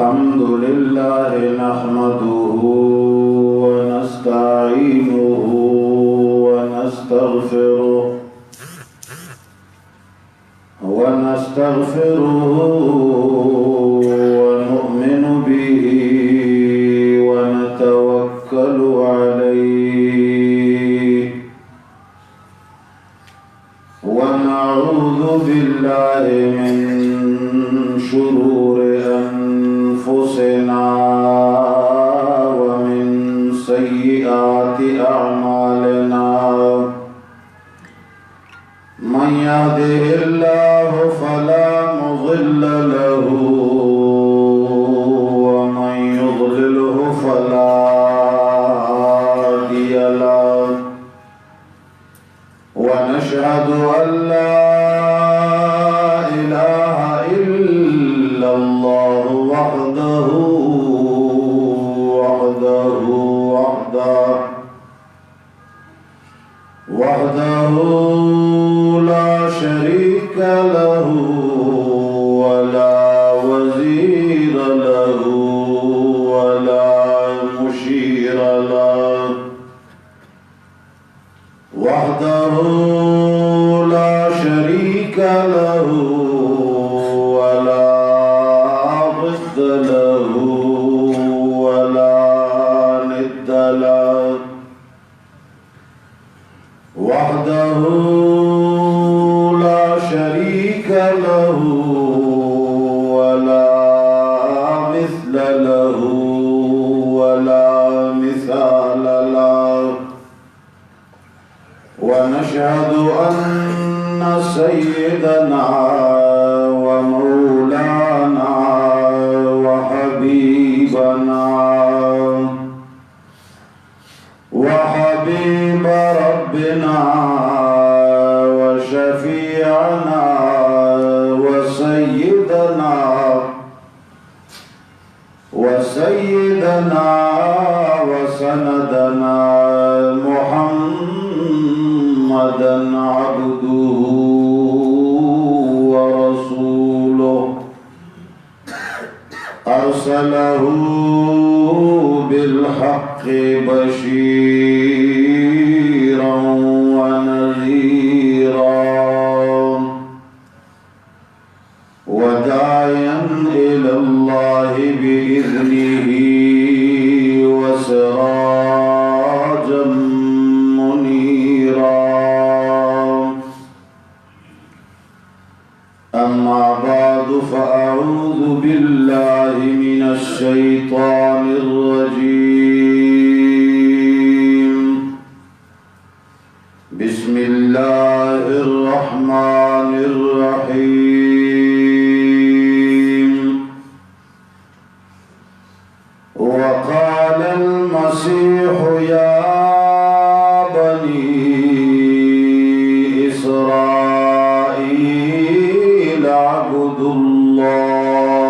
الحمد لله نحمده ونستعينه ونستغفره ونؤمن به ونتوكل عليه ونعوذ بالله من شرور أنفسنا ومن سيئات أعمالنا من يهده الله فلا مضل له ومن يضلله فلا هادي له ونشهد أن لا إله إلا الله وحده لا شريك له ولا وزير له ولا مشير له وحده لا شريك له ولا ضد له ولا ند له وحده لا شريك له ولا مثل له ولا مثال له ونشهد أن سيدنا ومولانا وحبيبنا وحبيب ربنا وشفيعنا وسيدنا وسندنا محمدا عبده ورسوله أرسله بالحق بشيرا ونذيرا وداعيا إلى الله بإذنه وسراجا منيرا أما بعد فأعوذ بالله من الشيطان الرجيم بسم الله الرحمن الرحيم وقال المسيح يا بني إسرائيل اعبدوا الله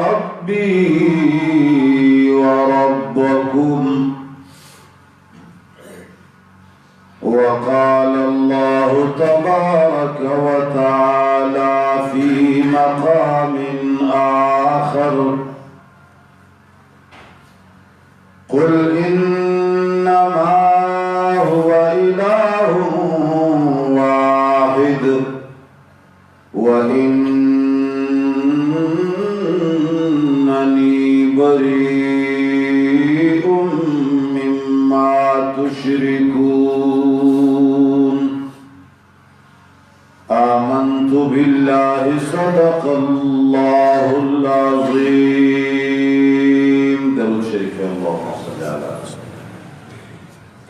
ربي وربكم وقال الله تبارك وتعالى في مقام آخر قل إنما هو إله واحد وإنني بريء مما تشركون آمنت بالله صدق الله العظيم. درود شريف اللهم صل على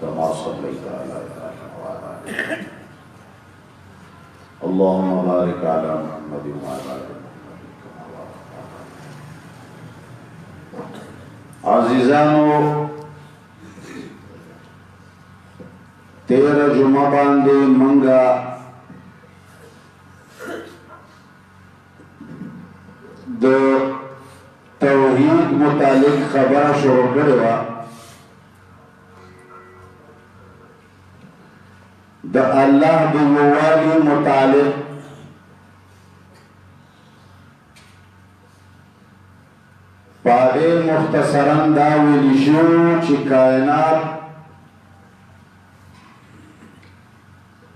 كما صليت على إبراهيم وعلى آل إبراهيم اللهم بارك على محمد وعلى آل محمد كما باركت على إبراهيم. عزیزانو 13 جمعه باندې منګه د توحید متعلق خبره شروع کړې وه. د الله د یووالي متعلق پاغه مختصرا دا ویلی شو چې کائنات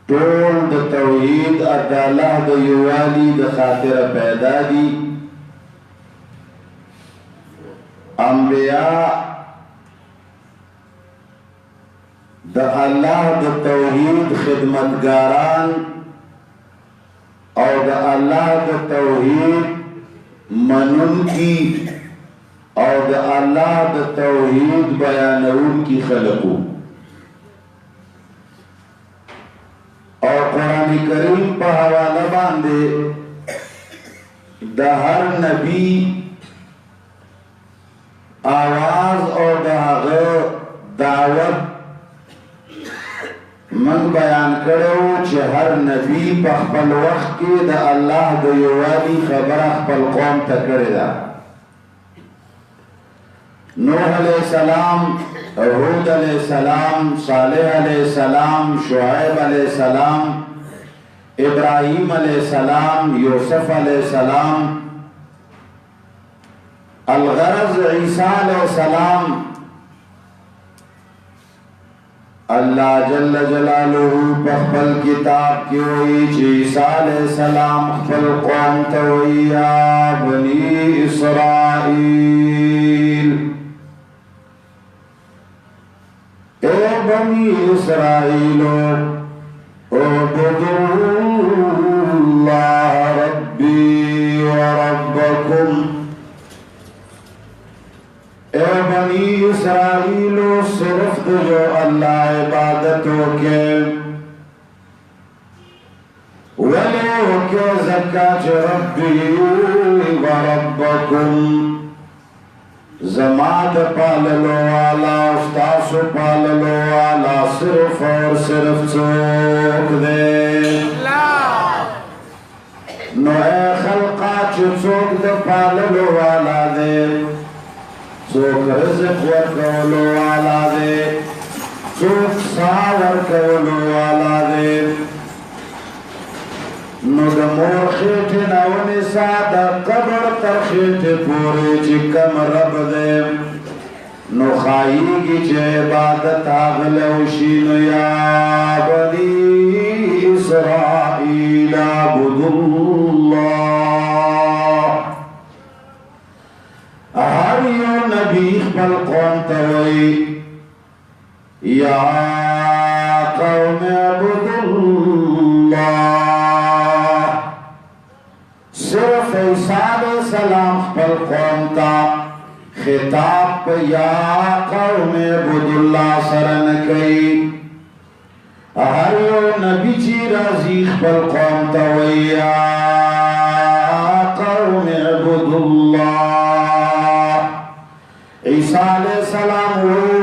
ټول د توحید د الله د یووالي د خاطره پیدا دي. انبیاء د الله د توحید خدمتګاران او د الله د توحید منونکي او د الله د توحید بیانونکي خلقو. او قرآن کریم په حواله باندې د هر نبی آواز او د هغه دعوت من بیان کړو چې هر نبی په خپل وخت کې د الله د یووالي خبره خپل قوم ته کړې ده. نوح علیہ السلام، هود علیہ السلام، صالح علیہ السلام، شعیب علیہ السلام، ابراہیم علیہ السلام، یوسف علیہ السلام، الغرض عیسیٰ علیہ السلام. اللہ جل جلالہ پخپل کتاب کی ہوئی چی عیسیٰ علیہ السلام خپل قوم توئی یا بنی اسرائیل، اے بنی اسرائیلو اعبدوا اللہ ربی وربکم، اے بنی اسرائیلو صرف جو اللہ عبادتوں کے ولیو کے زکاة ربی وربکم، زماد پاللو والا استاسو پاللو والا صرف اور صرف چوک دے. نو اے خلقا چو چوک دے پاللو والا دے، چوک رزق ورکولو والا دے، چوک سا ورکولو والا دے. نو د مور خیټې نه ونیسه د قبر تر خیټې پورې چې کوم رب دی، نو ښایېږي چې عبادت هغه وشي. نو یا بني اسرائیل اعبدوا الله، هر یو نبی خپل قوم ته وایي یا قوم اعبدوا الله. صرف عیسیٰ علیہ السلام خپل قوم تا خطاب پا یا قوم اعبدوا اللہ سره نه کوي. هر یو نبی چی رازی خپل قوم تا وی یا قوم اعبدوا اللہ. عیسیٰ علیہ السلام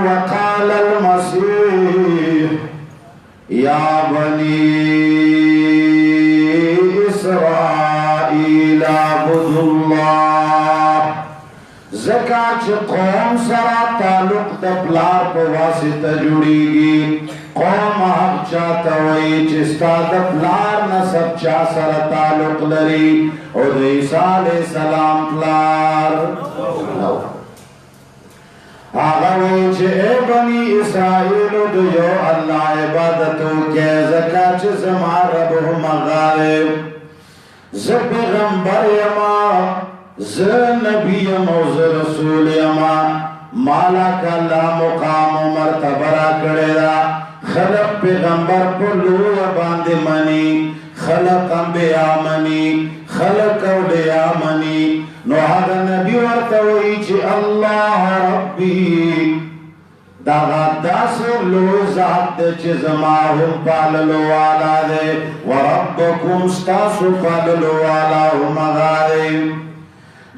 وقال المسیح یا بنی اسرائیل اعبدوا اللہ. زکات قوم سره تعلق د پلار په واسطه جوړیږي. قوم حق چاته وایي چې ستا د پلار نسب چا سره تعلق لري، او د عیسی علیه السلام پلار هغه وایي چې ای بني اسرائیلو د یو الله عبادت وکړئ ځکه چې زما رب هم غالب. زه پیغمبر یما، زه نبی یم او زه رسول یما، مالا که اللہ مقام و مرتبه را کړی ده. خلق پیغمبر په لویه باندې مني، خلق انبیا مني، خلق اولیاء مني. نو هغه نبی ورته وایي چې الله ربي داغا داسې لوی ذات دی چې زما هم پاللو والا دی، وربکم ستاسو پاللو والا هم هغه دی.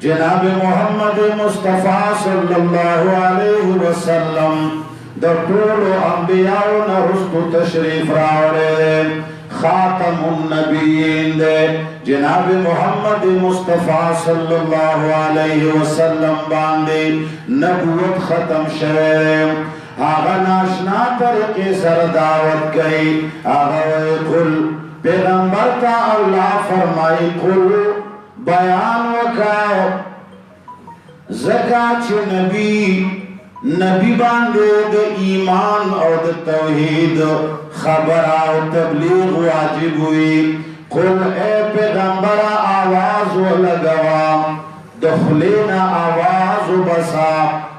جناب محمد مصطفیٰ صلی اللہ علیہ وسلم در طول انبیاء نرستو تشریف راوڑے، خاتم النبیین دے. جناب محمد مصطفیٰ صلی اللہ علیہ وسلم باندے نبوت ختم شوے. آغا ناشنا طریقے سر دعوت گئی. آغا قل پیغمبر تا اللہ فرمائی قل بیان وکاو زکات نبی باندې د ایمان او د توحید خبر او تبلیغ واجب وي قل اے پیغمبر آواز ولګوا دخلینا آواز بسا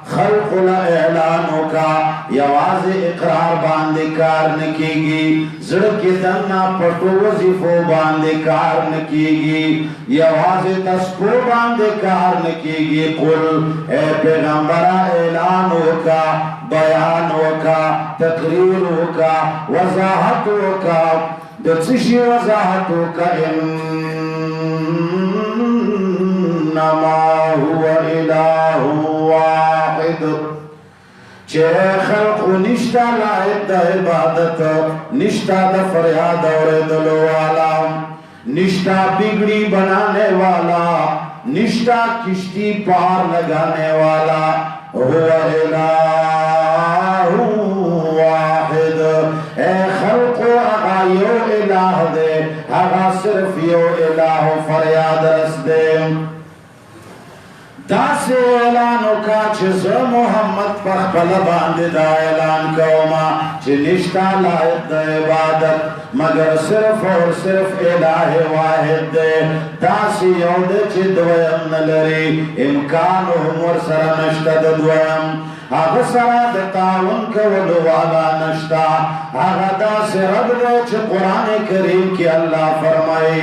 خلق اعلانو کا یواز اقرار باندے کار نکیگی زڑکی دننا پٹو وظیفو باندے کار نکیگی یواز تسپو باندے کار نکیگی قل اے پیغمبر اعلانو کا بیانو کا تقریرو کا وضاحتو کا دتشی وضاحتو کا انما هو الہ واحد چه خلق نشتا لائق دا عبادت نشتا دا فریاد اور دلو والا نشتا بگڑی بنانے والا نشتا کشتی پار لگانے والا هو الہ واحد اے خلق اغا یو الہ دے اغا صرف یو الہ فریاد رس دے دا سے اعلانو کا چیز محمد پخبل باندے دا اعلان کوما چی نشتا لائق دا عبادت مگر صرف اور صرف الہ واحد دے دا سی یود چی دویم نلری امکانو مور سر نشتا دا دویم آغا سرا دا تاون کولو والا نشتا آغا دا سی رب دے چی قرآن کریم کی اللہ فرمائی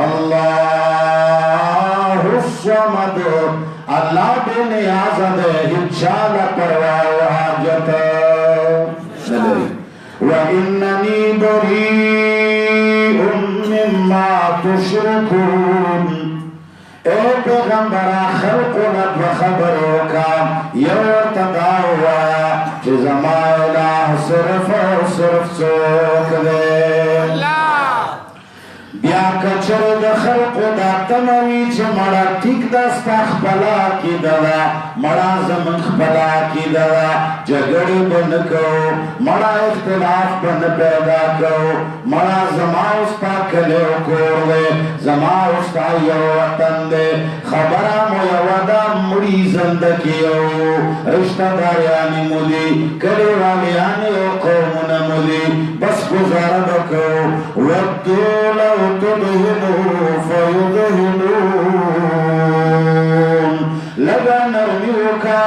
اللہ الصمد اللہ بے نیاز دے ہچال پرواہ حاجت وَإِنَّنِي بَرِيءٌ مِّمَّا تُشْرِكُونَ اے پیغمبرہ خلقنا بخبروں کا یورتداو آیا چیزما الہ صرف اور صرف سوک دے بیا کچر د خلق دا تموی چه مڑا ٹک دستا خبلا کی دوا مڑا زمن خبلا کی دوا جگڑی بن کو مڑا اختلاف بن پیدا کو مڑا زماؤستا کلیو کور دے زماؤستا یو وطن دے خبرہ مویودا مڑی زندگیو رشتہ داریانی ملی کلی والیانی و قومن ملی بس گزارد کو ودو لو تدهنوا فيدهنون لگا نرمیو کا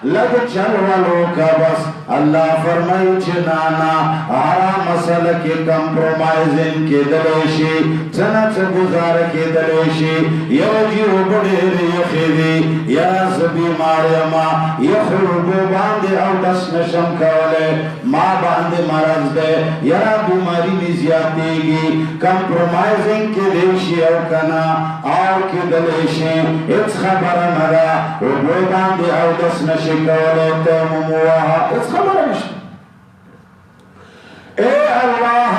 لگ چلولو کا بس اللہ فرمائی چنانا آرا مسئلہ کی کمپرومائزن کی دلیشی چنچ گزار کی دلیشی یو جیو بڑی ریخیدی یا زبی ماریم یا خلبو باندے او دس نشم کولے ما باندے مرض دے یا بیماری نزیاتی گی کمپرومائزن کی دلیشی او کنا آو کی دلیشی اچ خبر نرا او باندے او دس نشم کولے تیمموها اچ خبر نشم اے اللہ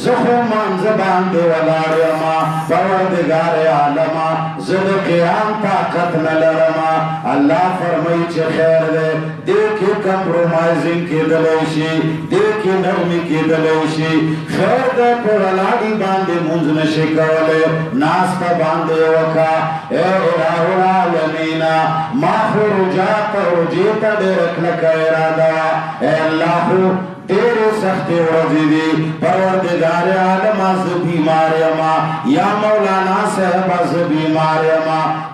زخو من زبان دے والارما پروردگار عالما زد قیام طاقت نلرما اللہ فرمائی چھ خیر دے دیکھی کمپرومائزنگ کی دلیشی دیکھی نرمی کی دلیشی خیر دے پر الادی باندے منزن شکولے ناستا باندے وکا اے الہ العالمین ما خرجات رجیتا دے رکھنک ارادہ اے اللہ تیرے سخت ورزی دی پروردگار عالم از بیماریم یا مولانا صاحب از بیماریم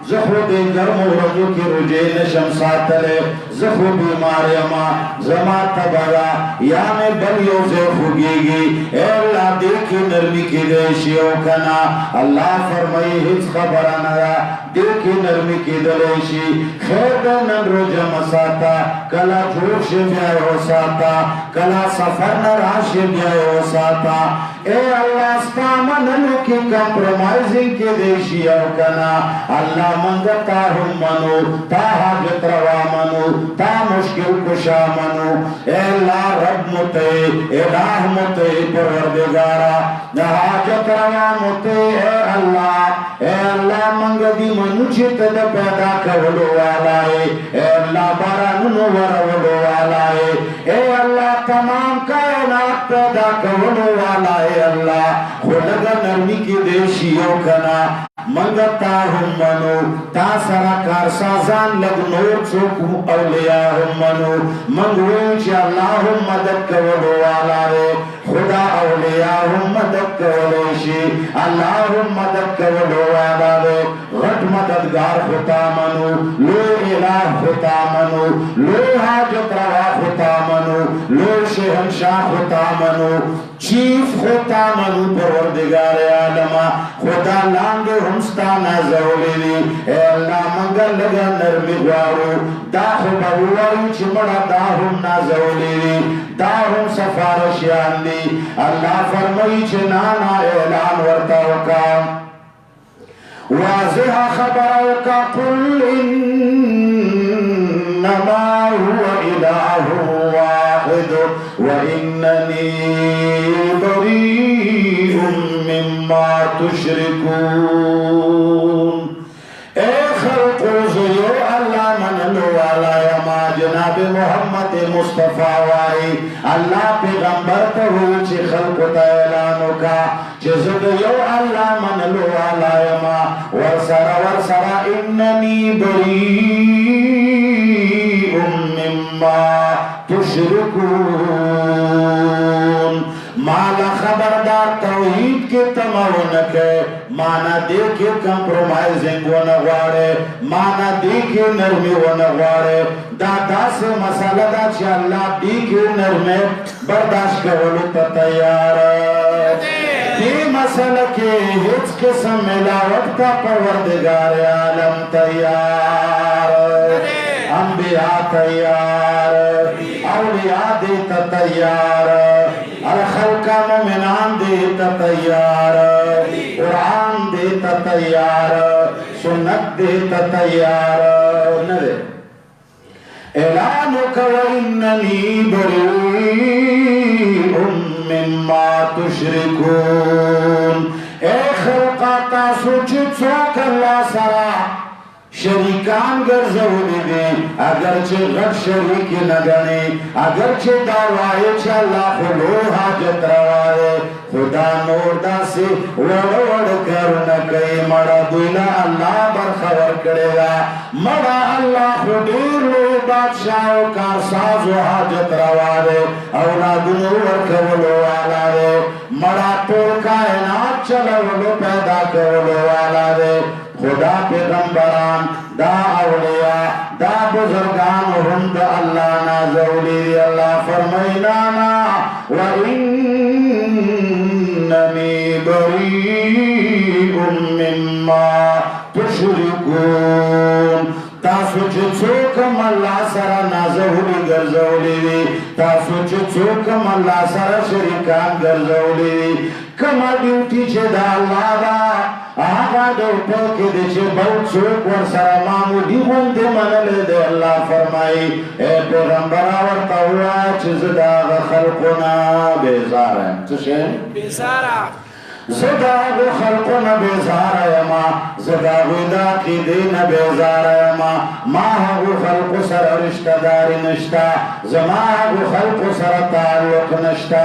زخو دے گرم ورزو کی رجے نشم ساتلے زخو بیماریم زما تبایا یا میں بلیو سے خوگیگی اے اللہ دیکھی نرمی کی دیشیو کنا اللہ فرمائی ہچ خبرانایا دیکھی نرمی کی دلیشی خیر دنن رجم ساتا کلا جوش بیائیو ساتا کلا سفر نراش بیائیو ساتا اے اللہ استامننو کی کمپرومائزنگ کی دیشیو کنا اللہ منگتا ہم منو تا حاجت روا منو تا مشکل کشا منو اے اللہ رب متے الہ متے پروردگارا حاجت روا متے اے اللہ منگ دی منو چیت دا پیدا کرلو والا اے اللہ بارانو ورولو والا اے اللہ تمام کائنات پیدا کرلو والا اے اللہ خلق نرمی کی دیشیو کنا منگا تا هم منو تا سرا کارسازان لگ نور چوکو اولیاء هم منو منگوئی چی اللہ هم مدد کولو والا رے خدا اولیاء هم مدد کولیشی اللہ هم مدد کولو والا رے غٹ مددگار خطا منو لو الہ خطا منو لو حاجت روا خطا منو لو شہنشاہ خطا منو چیف خطا منو پروردگار عالمہ خدا لانگے ہمستانا زولیلی اے اللہ منگل لگا نرمی غوارو دا خبرواری چمڑا دا ہم نازولیلی دا ہم سفارشیان دی اللہ فرمائی چنانا اعلان ورطاوکا واضح خبروکا قل انما هو الہ واحد واننی بریء مما تشرکون اے خلقوزیو اللہ من لوالا یما جناب محمد مصطفیٰ وائی اللہ پیغمبر تہوئی چی خلق تیلانو کا چیزدیو اللہ من لوالا یما ورسرا اننی بریء مما تشرکون مالا خبردار توحید کے تمہونکے مانا دیکھے کمپرومائزنگ و نغوارے مانا دیکھے نرمی و نغوارے دادا سے مسئلہ دا چی اللہ دیکھے نرمی برداشت کولو تا تیار دی مسئلہ کے ہچ قسم ملاوٹ تا پروردگار عالم تیار انبیاء تیار اولیاء دیتا تیار الخلقہ مومنان دیتا تیار قرآن دیتا تیار سنت دیتا تیار نرے اعلانک واننی بریء مما تشرکون اے خلقہ تاسو چوک اللہ سرا شریکان گرزولی دی اگرچہ غٹ شریکی نگنی اگرچہ دعوائے چھ اللہ خلو حاجت روائے خدا نور دا سے وڑوڑ کرنا کئی مڑا دولا اللہ برخور کرے گا مڑا اللہ خدیر لو بادشاہ و کارساز و حاجت روائے اولاد نور کولو والا دے مڑا پور کائنات چلو پیدا کولو والا دے خدا پیغمبران دا اولیاء دا بزرگان ہند اللہ نازولی اللہ فرمائنانا وَإِنَّنِي بَرِيءٌ مِّمَّا تُشْرِكُونَ تاسو چوکم اللہ سرا نازولی گرزولی تاسو چوکم اللہ سرا شریکان گرزولی کما ڈیوٹی چه دا اللہ دا آغا ڈیوٹو کے دے چه بہت چوک ور سرا معمولی غند منل دے اللہ فرمائی اے پیغمبر آورتا ہوا چیز دا خلقنا بیزار ہے چشے بیزارہ زداغ خلقنا بیزار یما زداغ دا کی دین بیزار یما ماہو خلق سر رشتہ داری نشتا زماہو خلق سر تعلق نشتا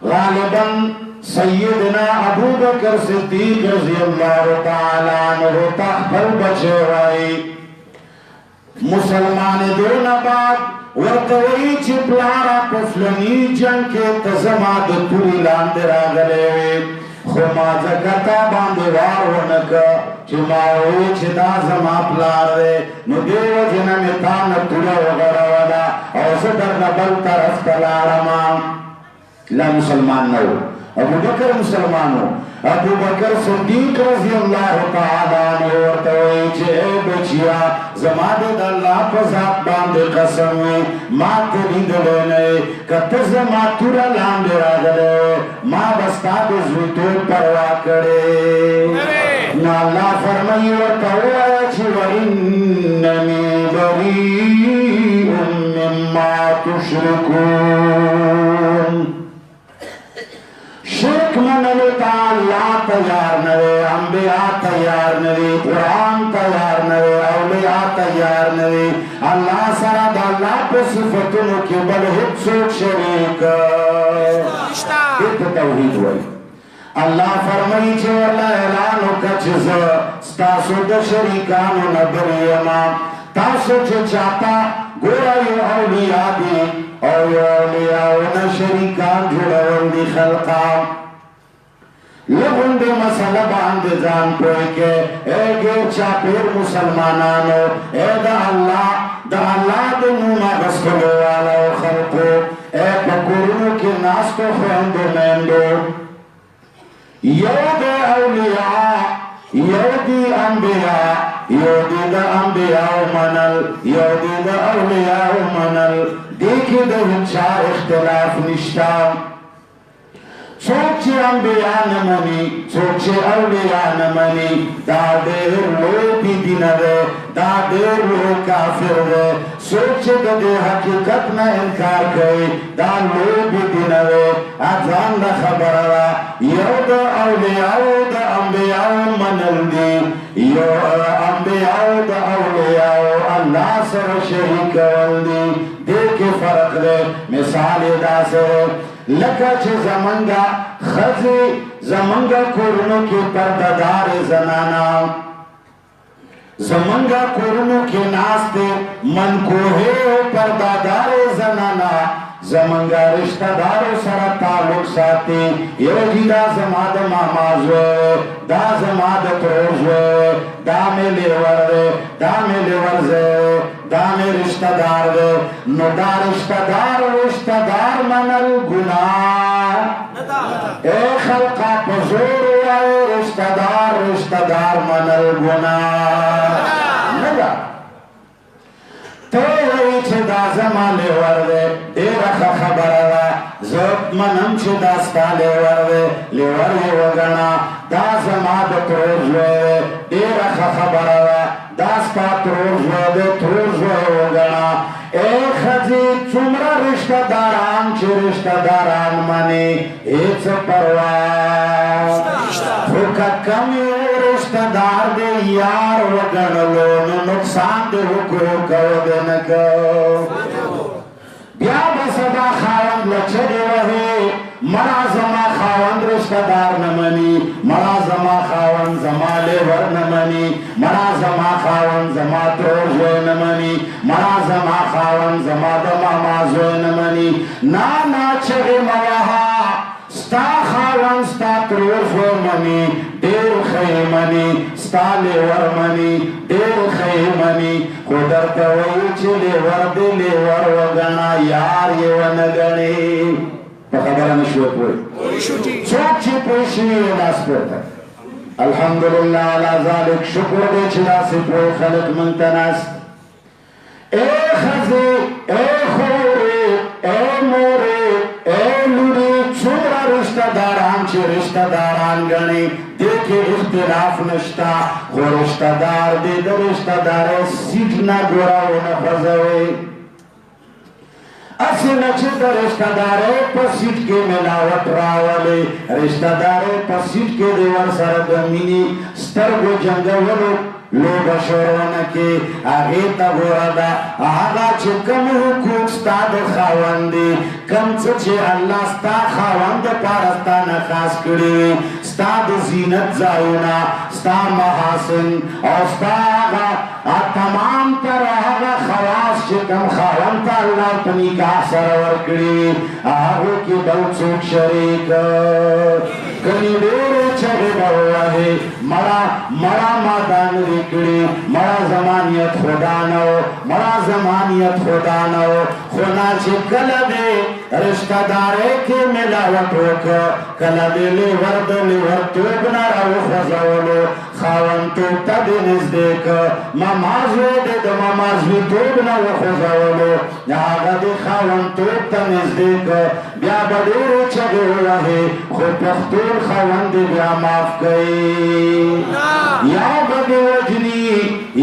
غالباً سیدنا ابو بکر صدیق رضی اللہ تعالیٰ عنہ تحفل بچے ہوئی مسلمان دون بعد ورطوئی چی پلارا پفلنی جنگ کے تزماد توری لاندر آگلے خما زکتا باندوار ونکا چی ماوی چی دا زما پلار دے نو دیو جنم تان تولا وغیرہ ودا اور صدر نبل طرف تلارما لا مسلمان نو ابو بکر مسلمان ہو ابو بکر صدیق رضی اللہ تعالیٰ عنہ ورطوئی چھے بچیا زماد داللہ پزاد باندے قسم ہوئی ماں تری دلینے کت زماد تورا لاندے را دلے ماں بستا بزوی تو پروا کرے نا اللہ فرمائی ورطوئی چھے وَإِنَّنِي بَرِيءٌ مِّمَّا تُشْرِكُونَ شرک منلتا اللہ تیار نوے انبیاء تیار نوے قرآن تیار نوے اولیاء تیار نوے اللہ سرد اللہ پہ صفتنو کی بل حد سوک شریک ایت توحید ہوئی اللہ فرمائی چھے اللہ اعلانو کچھ ستاسو دا شریکانو نبریما تاسو چھے چاہتا گویا یو اولیاء دی او یو اولیاء نا شریکان جڑاون دی خلقا لگن دے مسئلہ باندے جان پوئی کے اے گیر چاپیر مسلمانانو اے دا اللہ دے نوما بسکلو والا و خلقو اے پکورنو کی ناستو خوندو میندو یو دے اولیاء یو دی انبیاء یو دی دا انبیاء منل یو دی دا اولیاء منل دیکھی دے ہنچا اختلاف نشتا سوچے انبیاء نمانی سوچے اولیاء نمانی دا دیر لوئی بھی دین دے دا دیر لوئی کافر دے سوچے دا دے حقیقت نہ انکار گئی دا لوئی بھی دین دے ادھان دا خبر را یو دا اولیاء دا انبیاء منل دی یو انبیاء دا اولیاء اللہ سر شریک والدی دیکھ فرق دے مثال دا سر لکا چھ زمانگا خزی زمانگا کورنو کی پرددار زنانا زمانگا کورنو کی ناستے من کوہے پرددار زنانا زمانگا رشتہ دارو سر تعلق ساتے یو جی دا زماد مامازوے دا زماد تروزوے دا میلے ورے دا میلے ورزے دا میں رشتہ دار دے نو دا رشتہ دار منل گناہ اے خلقہ پزور آئے رشتہ دار منل گناہ نگا تو وہی چھے دا زمالے وردے دیرخ خبر دا زب منم چھے داستا لے وردے لے وردے وگنا دا زماد تروزوے دیرخ خبر دا داستا تروزوے وگنا اے خزی چمرا رشتہ داران چھے رشتہ داران منے ایچ پرواز فکا کمی رشتہ دار دے یار وگنلو نو نقصان دے حقوق دے نکو بیا بسدا خاوند لچڑے رہے مرا زما خاوند رشتہ دار نمانی مرا زما خاوند زما لیور نمانی مرا زما خاوند زما تروزوے نمانی مرا زما خاوند زما دمامازوے نمانی نا چگے مواہا ستا خاوند ستا تروزوے منی دیر خیمنی ستا لیور منی دیر خیمنی خودر توئی چھ لیور دے لیور وگنا یار یہ ونگنی خبرہ نشوے پوئی چوک چی پوشنی ناس پوتا الحمدللہ علا ذالک شکر دے چلا سی پوئی خلق منتناس اے خزی اے خوری اے موری اے لوری چورا رشتہ داران چی رشتہ داران گنی دیکھے اختلاف نشتا خو رشتہ دار دے در رشتہ دار سیٹ نا گورا ہونا خزوے اسی نچے دا رشتہ دارے پس سیٹ کے ملاوٹ راولے رشتہ دارے پس سیٹ کے دیوار سردمینی سترگو جنگولو لوگ شورونکے آگیتا گوردا آگا چھے کم حقوق ستا دا خواندی کم چچے اللہ ستا خواند پارستا نخاص کری ستا دا زینت زائونا ستا محاسن اور ستا آگا تمام تر آگا خواست چھے کم خوانتا اللہ پنی کا سرور کری آگو کی بل چوک شریک کنی دیر چھگے بہوا ہے مرا مادان ریکڑی مرا زمانیت خدا نو خونا چھے کلبے رشتہ دارے کے ملاوٹ ہوکا کلبے لیور توبنا رو خزولو خاون توبتا دے نزدیک ممازوے دے دو ممازوی توبنا رو خزولو آگا دے خاون توبتا نزدیک بیا بدیر چھگے ہوا ہے خود پختور خاون دے بیا معاف گئی یا بدی وجنی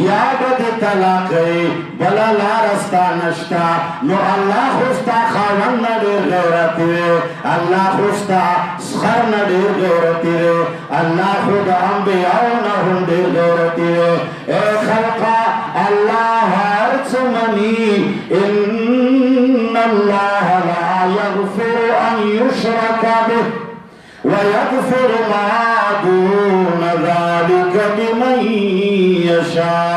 یا بدی طلاقی بلا لا رستا نشتا نو اللہ خوستا خاون ندیر غیرتی رے اللہ خوستا سخر ندیر غیرتی رے اللہ خود انبیاء نہم دیر غیرتی رے اے خلقا اللہ عرص منی ان اللہ لا یغفر ان یشرک به ويغفر ما دون ذلك لمن يشاء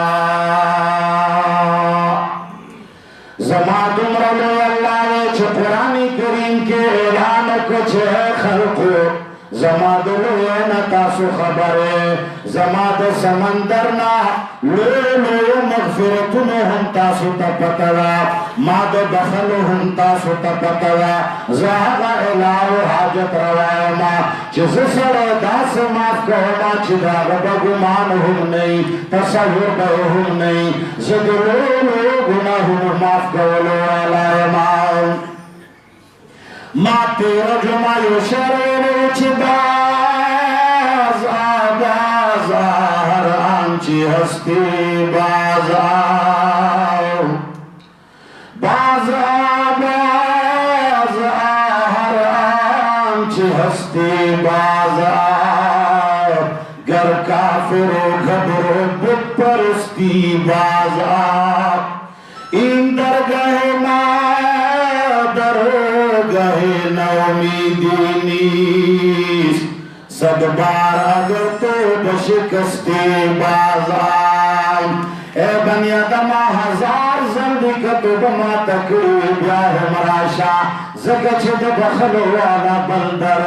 زما دمرا لوی اللہ نے چھ قرآن کریم کے اعلان کچھ ہے خلقو زما دلوی نتاسو خبرے زما د سمندرنا لولو مغفرتنو ہم تاسو تا پتلا ما د بخلو ہم تاسو تا پتلا زہاگا الہو حاجت روائما چیز سر داس ماف کہوما چی داغ بگمان ہم نہیں تصور بہم نہیں زدلولو گناہ ماف کہولو علائما ما تیرا جمع یو شرینو چی باز آباز ہر آنچی ہستی باز باز آباز ہر آنچی ہستی باز گر کافر و گھبر و بت پرستی باز این درگاہ گہے نومیدی نیس صد بار اگر تو بشکستے بازار اے بنی آدم ہزار زندی کتو بما تقریب یا ہمراشا زکچ بخلو والا بلدر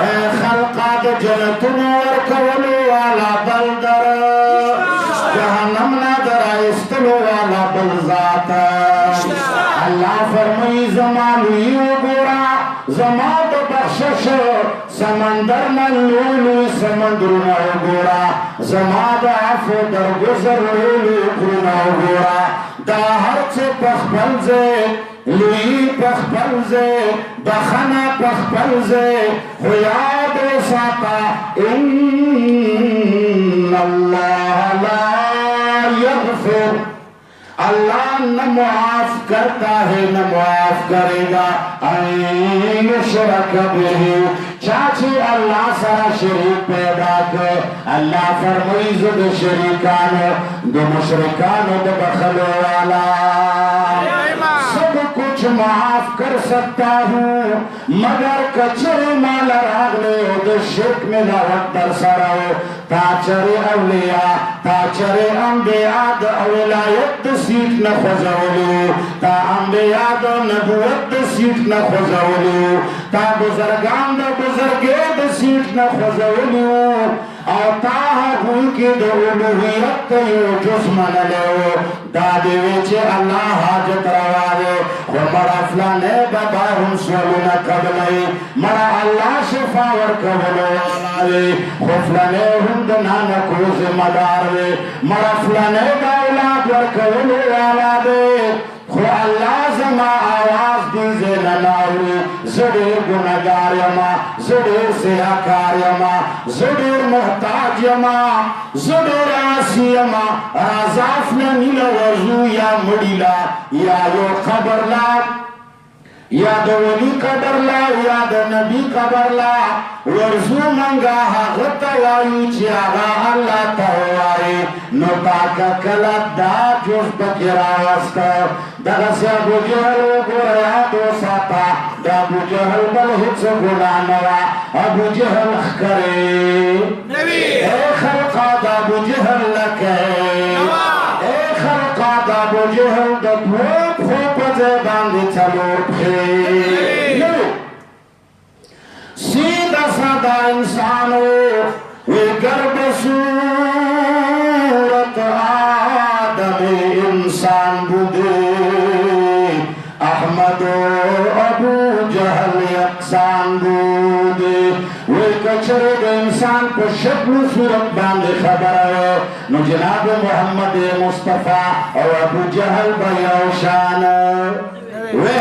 اے خلقات جنتن ورکولو والا بلدر جہنم نادر آئستلو والا بلزات اللہ فرمائی زمانویو گورا زمان تو بخشش سمندر نلولو سمندرنا گورا زمان دا عفو در گزر لولو کرنا گورا دا ہر چه پخبلزے لوی پخبلزے بخنا پخبلزے خیاد ساتا ان اللہ لا یغفر اللہ نہ معاف کرتا ہے نہ معاف کرے گا این شرک بھی چاچی اللہ سارا شریک پیدا کر اللہ فرمائی زد شریکان دو مشرکان دو بخلو والا سب کچھ معاف کر سکتا ہوں مگر کچر مال راغلے دو شرک میں نہ وقت در سراؤ تاچر اولیاء تاچر انبیاء دا اولایت دا سیٹ نہ خوزولو تا انبیاء دا نبوت دا سیٹ نہ خوزولو تا بزرگان دا بزرگے دا سیٹ نہ خوزولو او تا حقوق کی دا الوحیت تیو جسمن لیو دا دیوچے اللہ حاجت روا دے مرا فلانے بابا ہم سولونا قبلے مرا اللہ شفاور قبلو خفلانے ہم دنانا کوز مدار دے مرا فلانے دا اولاد ورکولو والا دے خو اللہ زما آواز دیزے نناوی زدیر گناہگار یما زدیر سیاکار یما زدیر محتاج یما زدیر آسی یما رازاف نیل ورزو یا مڑیلا یا یو خبر لا یا دو ولی قبر لا یا دو نبی قبر لا ورزو منگا حقت وایو چی آغا اللہ تاوائی نو پاکا کلت دا جوز بکرا وستا دغس ابو جہل گویا دو ساتا دا ابو جہل بل حدس گنانوا ابو جہل اخکرے اے خلقا دا ابو جہل لکے اے خلقا دا ابو جہل دا دھوپ خوب زیبان دی چلور پھے سیدھا سادہ انسانو وی گرب صورت آدم انسان بودے احمد و ابو جہل یکسان بودے وی کچرے دے انسان پر شکل صورت باندے خبر ہے نو جناب محمد مصطفیٰ اور ابو جہل بیوشان وی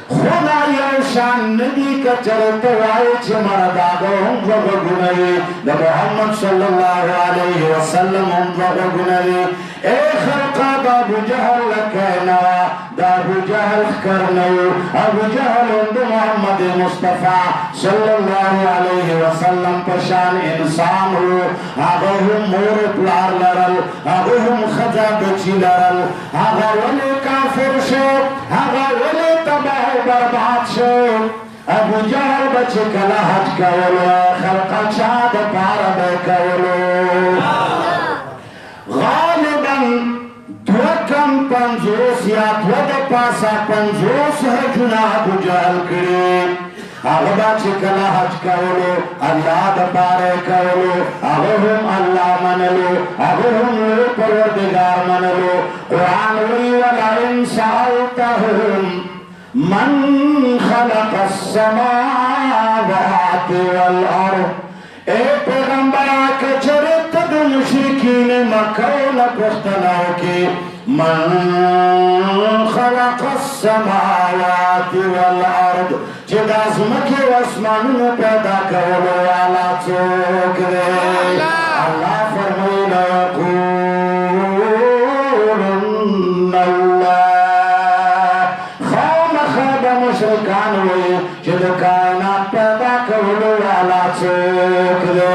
خدا یوشان ندی کچرت وائی چھ مرداغو ہم وغا گنوی دا محمد صلی اللہ علیہ وسلم ہم وغا گنوی اے خلقا دا ابو جہل لکینا دا ابو جہل کرنو ابو جہل اند محمد مصطفیٰ صلی اللہ علیہ وسلم پشان انسان ہو آگا ہم مور پلار لرل آگا ہم خجا بچی لرل آگا ولی کافر شو آگا ولی تباہ برباد شو ابو جهل بچ کلا حج کولو خلق چا د پاره به کولو غالبا دو کم 50 یا دو د پاسه 50 حجونه ابو جهل کړي هغه با چې کله حج کولو الله د پاره کولو هغه هم الله منلو هغه هم پروردگار منلو قرآن وی ولئن سألتهم من خلق السماوات والارض اے پیغمبر کچرت د مشرکین مکه له پښتنو کې من خلق السماوات والارض چې د ازمکه او اسمانونو پیدا کولو والا څوک دی الله فرمایي یقولون الله خامخا د مشرکان وي چې د کائنات پیدا کولو والا څوک دی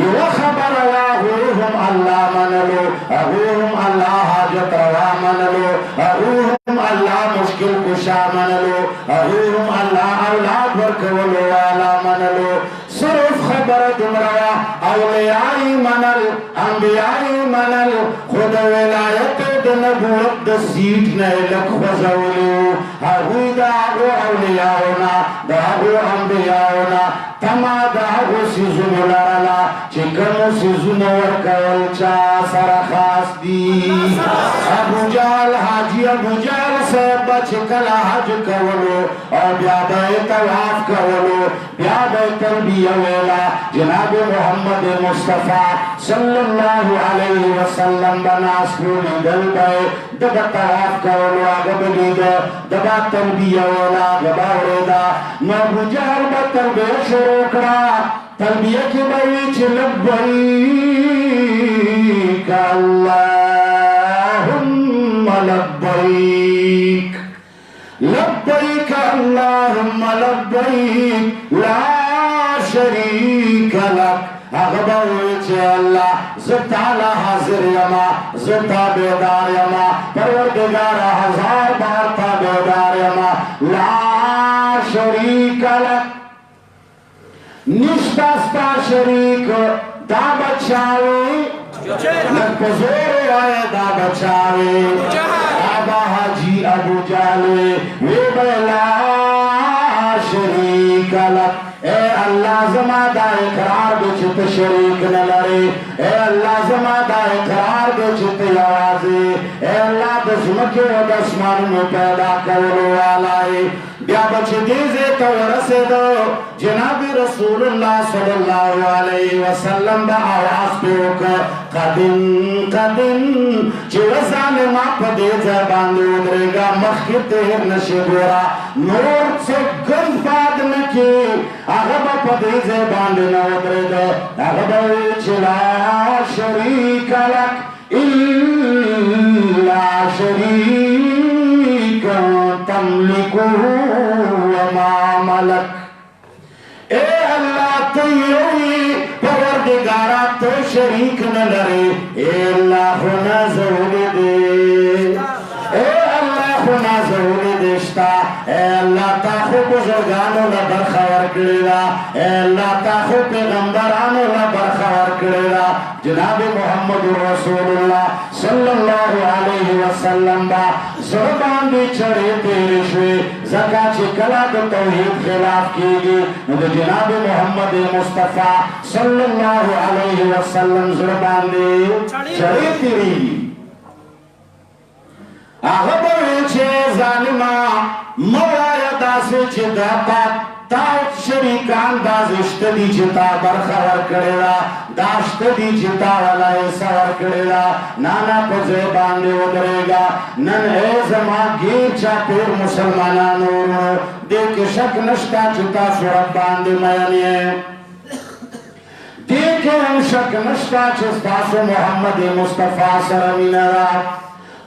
یو خبر واهوهم الله منلو اهوهم الله حاجت روا منلو اهوهم الله مشکل کشا منلو اهوهم الله اولاد ورکولو والا منلو صرف خبر دمرا اولیائی منل انبیائی منل خود ولایت د نبوت د سیٹ نه لک خوزولو هغوی د هغو اولیاؤنا د هغو انبیاؤنا تما د هغو سیزونو لرلا چې کومو سیزونو ورکول چا سره خاص دي ابو جهل حاجی ابو جهل صاحب چې کله حج کولو او بیا به طواف کولو بیا به تلبیه ویلا جناب محمد مصطفی صلی الله علیه وسلم بناس کولی دل به دغه طواف کولو هغه به لیده دغه تلبیه ویلا هغه به اورېده نو ابو جهل به تلبیه شروع کړه تلبیه کې به وي چې لبیک اللهم لبیک لبیک اللهم لبیک لا شریک لک هغه به وایي چې الله زه تعالی حاضر یما زه تابعدار یما پروردګاره هزار بار تابعدار یما لا شریک لک نشتا ستا شریک دا بچاوی لک پزور آئے دا بچاوی آبا حاجی ابو جالوی وی بلا شریک لک اے اللہ زما دا اقرار دو چت شریک نلری اے اللہ زما دا اقرار دو چت یوازی اے اللہ دسمکی و دسمانو پیدا کرو والائی بیا بچ دیزے تو رسدو جناب رسول اللہ صلی اللہ علیہ وسلم با آواز پیوکا قدم قدم چی رسال ما پدیزے باندے ادرگا مخی تیر نشی گورا نور سے گن باد نکی اغبا پدیزے باندے نو ادرگا اغبا چلا شریک لک الا شریک تملکو وما ملک اے اللہ تیوی پروردگارا تو شریک نہ لرے اے اللہ خنا ضروری دے اے اللہ خنا ضروری دشتا اے اللہ تا خو بزرگانو لبر خور کرلا اے اللہ تا خو پیغمبرانو لبر خور کرلا جناب محمد رسول اللہ صلی اللہ علیہ وسلم با زربان دی چڑے تیرے شوی زکا چی کلا دو توحید خلاف کیگی نو جناب محمد مصطفیٰ صلی اللہ علیہ وسلم زربان دی چڑے تیری آغا بوئی چھے ظالمہ موایدہ سے چھے داتا تاوت شریکان دازشت دی چتا برخور کردہ داشت دی چتا والائی سور کردہ نانا پزے باندے ادرے گا نن اے زمان گیر چا پیر مسلمانانو دیکھ شک نشتا چتا سورت باندے میانی دیکھ شک نشتا چتا سو محمد مصطفیٰ سرمین را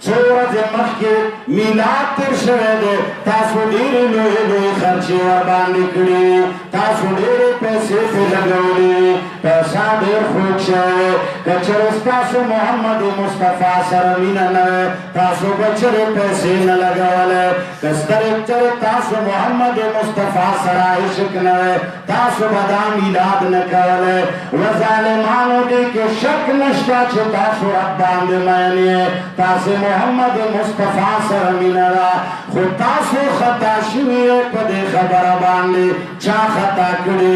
سورج مخی میلاد تر شوه ده تاسو دیر لوی لوی خرچی ور باندې کړی تاسو ډېرې پیسې پې لګولې پیسه ډېر خوږ شوی که چېرې ستاسو محمد مصطفی سره مینه نه وی تاسو به چېرې پیسې نه لګولې که چېرې تاسو محمد مصطفی سره عشق نه وی تاسو به دا میلاد نه کولی و ظالمانو دې کې شک نشته چې تاسو رب باندې مین یې تاسې محمد مصطفی سره مینه ده خو تاسو خطا شوي په دې خبره باندې چا خطا کړې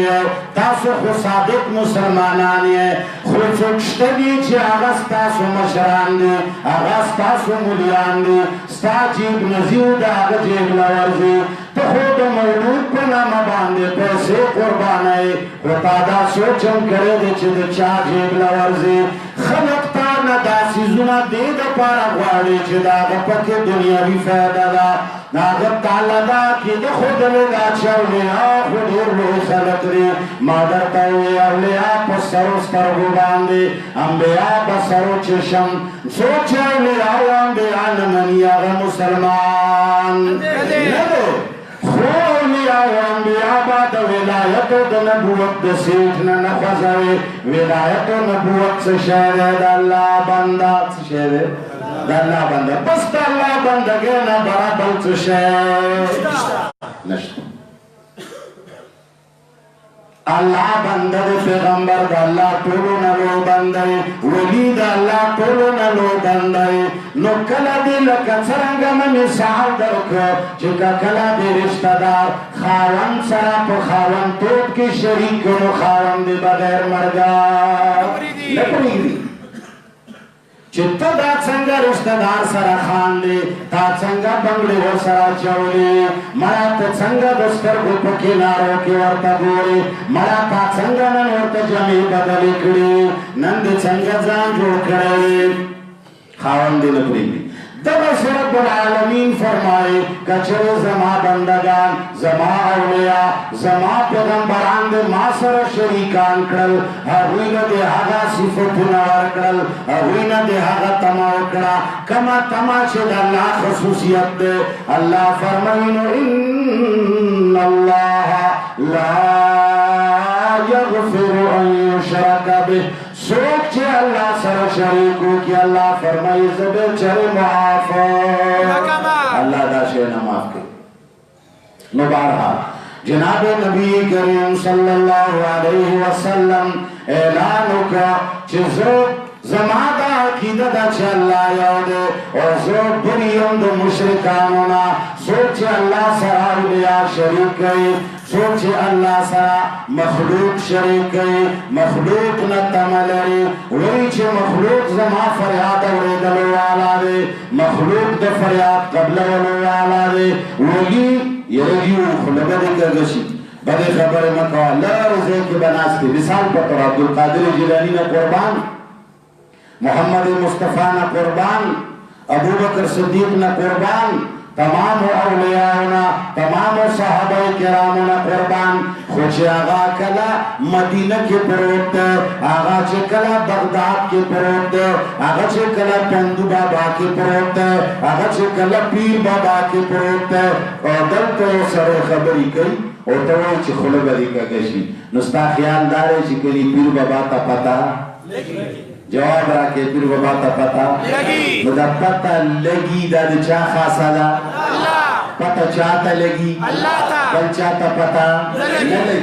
تاسو خو صادق مسلمانان یې خو څوک شته دي چې هغه ستاسو مشران دي هغه ستاسو مولیان دي ستا جیب نظیر د هغه جیب نه ورځي ته خو د مولود په نامه باندې پیسې قربانوې خو تا دا سوچ هم کړی دی چې د چا جیب نه ورځي خلق تا نه دا څیزونه دې دپاره غواړي چې د هغه پکې دنیوي فایده ده د هغه تعالی دا عقیده ښودلې ده چې اولیا خو ډېر لوی خلق دي ما درته وویې اولیا په سرو سترګو باندې انبیا په سرو چشم څوک چې اولیا او انبیا نه مني هغه مسلمان نه دی خو اولیا او انبیا به د ولایتو د نبوت د سیټ نه نه خوځوي ولایت او نبوت څه شی دی د الله بنده څه شی دی د الله بنده بس د الله بندګۍ نه برابر څه شی نشته الله بنده د پیغمبر د الله ټولو نه لوی بنده ولی د الله ټولو نه لوی بنده نو کله دې لکه څرنګه مې مثال درکړه چې کله دې رشته دار خاوند سره په خاوندتوب کې شریک نو خاوند دې بغیر مرګه نه پرېږدي چې ته دا څنګه رشته دار سره خاندې تا څنګه بنګړې ورسره اچولې مړه ته څنګه د سترګو په کنارو کې ورته ګورې مړه تا څنګه نن ورته جامې بدلې کړې نن دې څنګه ځان جوړ کړی خاوند دې نه پرېږدي دغه رب العالمین فرمایي که چېرې زما بندګان زما اولیا زما پیغمبران دې ما سره شریکان کړل هغوی نه دې هغه صفتونه ورکړل هغوی نه دې هغه تمه وکړه کومه تمه چې د الله خصوصیت دی الله فرمایي نو ان الله لا یغفر ان یشرک به سوک چې الله سره شریک وکړي الله فرمایي زه به چېرې معاف الله دا شی نه معاف کوي نو بهرحال جناب نبی کریم صلی الله علیه وسلم اعلان وکړه چې زه زما دا عقیده ده چې الله یو دی او زه بری یم د مشرکانو نه څوک چې الله سره اولیا شریک کوي څوک چې الله سره مخلوق شریک کوي مخلوق نه تمه لري وایي چې مخلوق زما فریاد اورېدلو والا دی مخلوق د فریاد قبلولو والا دی وایي یو خو لږه دې کږه شي بدې خبرې مه کوه لږ ځای کې به ناست دی مثال په طور عبدالقادر جیلاني نه قربان محمد مصطفی نه قربان ابوبکر صدیق نه قربان تمام اولیاءنا تمام صحابه کرامنا قربان خوچ آغا کلا مدینہ کی پروت آغا چه کلا بغداد کی پروت آغا چه کلا پندو بابا کی پروت آغا چه کلا پیر بابا کی پروت اور دلتا سر خبری کئی اور توی چه خلبری کا گشی نستا خیال دارے چه کلی پیر بابا تا پتا جواب راکے پیر بابا تا پتا مدہ پتا لگی دا چا خاصا دا پتا چاہتا لگی بل چاہتا پتا نلگی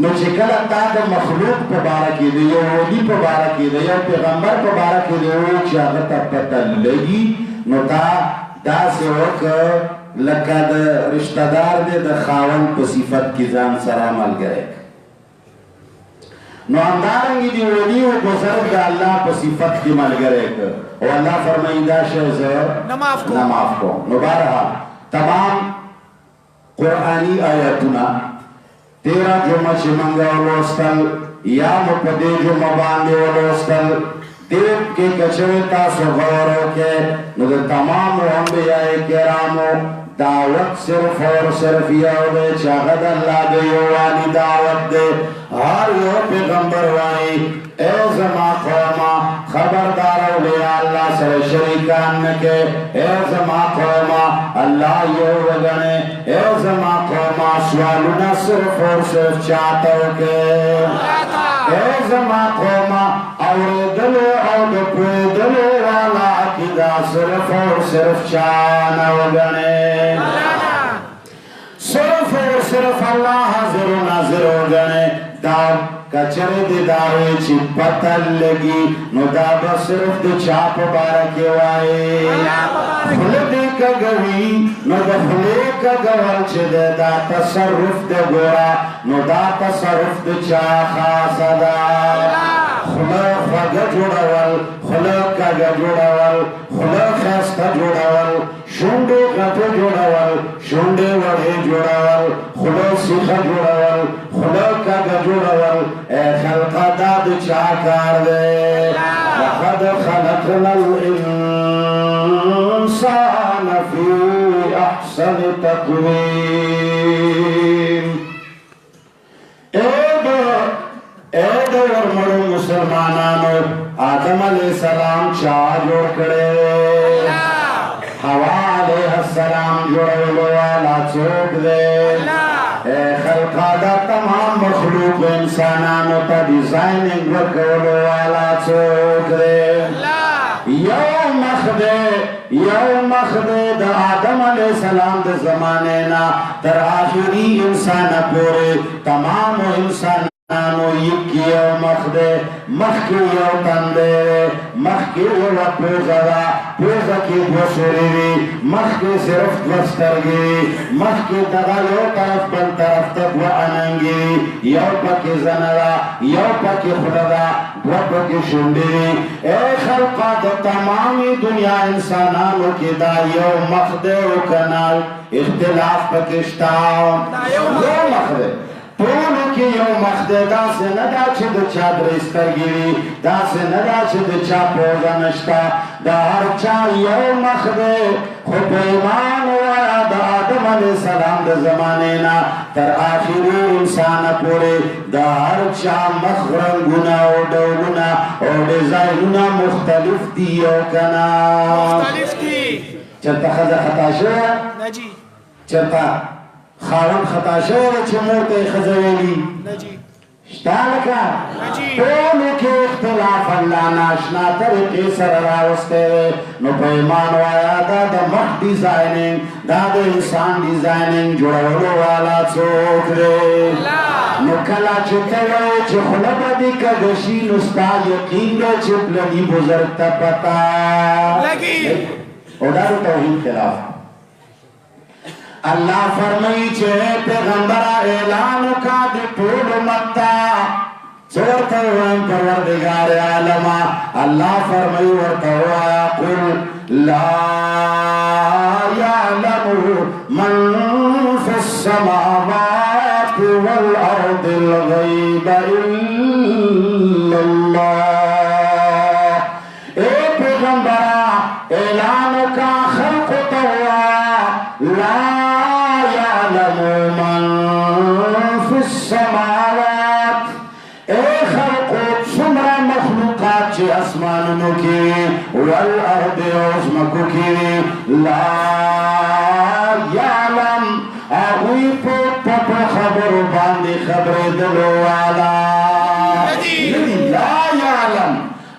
نو چکل تا دا مخلوق پا بارکی دے یو ولی پا بارکی دے یو پیغمبر پا بارکی دے یو چاہتا پتا لگی نو تا دا سے وقت لکا دا رشتہ دار دے دا خاون پا صفت کی زان سرامل گئے نو اندارنگی دی ولی و بزرگ دا اللہ پا صفت کی ملگرے کر اور اللہ فرمائی دا شہزر نماف کو نو بارہا تمام قرآنی آیتنا تیرہ جمعہ چمنگا ولوستل یا مپدے جمعہ باندے ولوستل دیب کے کچویتا سو غورو کے نو دا تمام انبیاء کرامو دعوت صرف اور صرف یو دے چاہد اللہ دے یوانی دعوت دے ہر یو پیغمبر وائی اے زما قوما خبردار اولیاء اللہ سر شریکان نکے اے زما قوما اللہ یو وگنے اے زما قوما سوالنا صرف اور صرف چاہتا ہو کہ اے زمان قوما اوردلو او دپویدلو والا عقیدہ صرف اور صرف چاہنا ہو گنے صرف اور صرف اللہ حاضر و ناظر ہو گنے داو کچر دی داوی چی پتل لگی نو دابا صرف دی چاپ بارکی وائی خلدی کا گوی نو دا خلی کا گوال چی دے دا تصرف دی گورا نو دا تصرف دی چا خاصا دا خلق فاگا جوڑاوال خلق کاگا جوڑاوال خلق خیستا جوڑاوال شونڈے غطو جوڑاوال شونڈے وڑے جوڑاوال خلق سیخا جوڑاوال خلق کاگا جوڑاوال اے خلقا داد چاکار دے لقد خلقنا الانسان فی احسن تقویم اے دو ورمڑو مسلمانانو آدم علیہ السلام چاہ جوڑ کرے حوا علیہ السلام جوڑولو والا چوک دے اے خلقا دا تمام مخلوق انسانانو تا ڈیزائننگ وکولو والا چوک دے یو مخدے دا آدم علیہ السلام دا زمانینا تر آخری انسان پورے تمام انسان نانو یکی یو مخدے مخی یو تندے مخی یو پوزا دا پوزا کی بوسوری دی مخی صرف دسترگی مخی دغا یو طرف بل طرف تک و اننگی یو پاکی زندا یو پاکی خلدا دو پاکی شندی اے خلقا دا تمامی دنیا انسانانو کی دا یو مخدے و کنال اختلاف پاکشتاو یو مخدے پولو کی یو مخدے دا سے ندا چھ دا چا درسترگیری دا سے ندا چھ دا چا پوزا نشتا دا ہر چا یو مخدے خوب ایمان وایا دا آدم علیہ السلام دا زمانینا تر آخری انسان پورے دا ہر چا مخرنگونا او دولونا او ڈیزائنونا مختلف دیو کنا مختلف دی چلتا خزا خطا شویا نجی چلتا خاون خطا شوئے چھے مورتے خزویلی شتا لکا پولو کے اختلاف اللہ ناشنا طریقے سر راوستے نو پیمان وایا دا مخ ڈیزائننگ دا انسان ڈیزائننگ جوڑولو والا چوک دے نو کلا چھے تلوے چھے خلبا دی کا گشی نستا یقین دے چھے پلنی بزرگتا پتا لگی اوڈارو توحید خلاف اللہ فرمائی چھے پیغمبرہ اعلانو کا دی پول متا چورتا ہوئیں پروردگار عالمہ اللہ فرمائی ورطا ہوا قل لا یعلم من فی السماوات والارض الغیب الا اللہ اے پیغمبرہ اعلانو کا خلق توا لا من فی السماوات اے خلقو سمرا مخلوقات چی اسمانونو کی والارد عظمکو کی لا یعلم آغوی پوپ خبرو باندی خبر دلو والا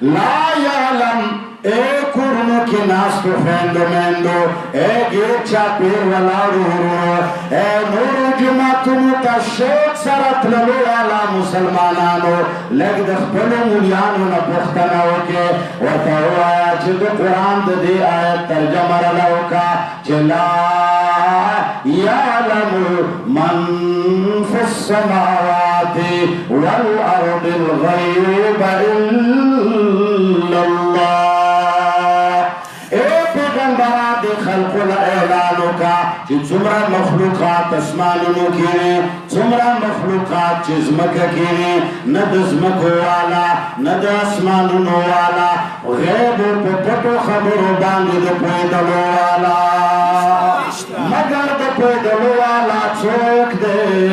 لا یعلم اے کرنو کی ناستو فیندو میندو اے گیچا پیر ولارو اے نورو جمعتنو تا شیط سرط للو والا مسلمانانو لگ دخپلو مولیانو نپختناو کے وطاو آیا چھ دو قرآن دے آیت ترجمہ رلو کا چلا یعلم من فی السماوات والارض الغیب الا اللہ خلق الاعلانو کا چی زمرا مخلوقات اسمانونو کینے زمرا مخلوقات چیزمکا کینے ند ازمکو والا ند اسمانونو والا غیب پو پتو خبرو باندی دو پیدلو والا مگر دو پیدلو والا چوک دے